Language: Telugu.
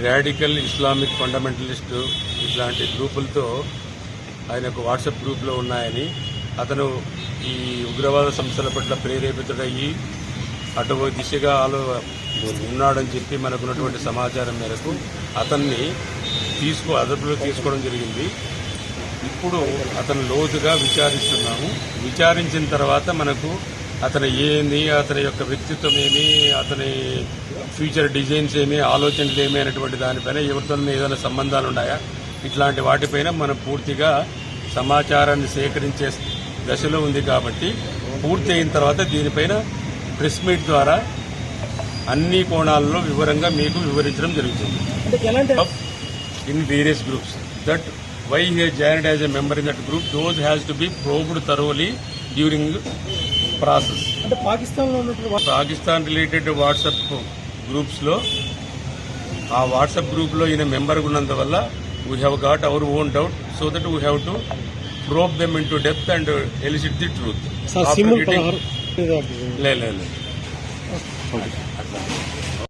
రాడికల్ ఇస్లామిక్ ఫండమెంటలిస్ట్ ఇట్లాంటి గ్రూపులతో ఆయన ఒక వాట్సాప్ గ్రూప్లో ఉన్నాయని, అతను ఈ ఉగ్రవాద సంస్థల పట్ల ప్రేరేపితుడయ్యి అటు దిశగా ఉన్నాడని చెప్పి మనకున్నటువంటి సమాచారం మేరకు అతన్ని అదుపులో తీసుకోవడం జరిగింది. ఇప్పుడు అతను లోతుగా విచారిస్తున్నాము. విచారించిన తర్వాత మనకు అతను ఏంది, అతని యొక్క వ్యక్తిత్వం ఏమి, అతని ఫ్యూచర్ డిజైన్స్ ఏమి, ఆలోచనలు ఏమి అనేటువంటి దానిపైన ఎవరితో ఏదైనా సంబంధాలు ఉన్నాయా, ఇట్లాంటి వాటిపైన మనం పూర్తిగా సమాచారాన్ని సేకరించే దశలో ఉంది. కాబట్టి పూర్తి అయిన తర్వాత దీనిపైన ప్రెస్ మీట్ ద్వారా అన్ని కోణాలలో వివరంగా మీకు వివరించడం జరుగుతుంది. In various groups that why he has joined as a member in that group, those has to be probed thoroughly during process. అంటే పాకిస్తాన్ రిలేటెడ్ వాట్సాప్ గ్రూప్స్ లో ఆ వాట్సాప్ గ్రూప్ లో ఈయన మెంబర్ ఉన్నందువల్ల we have got our own doubt, so that we have to probe them into depth and elicit the truth. లేదు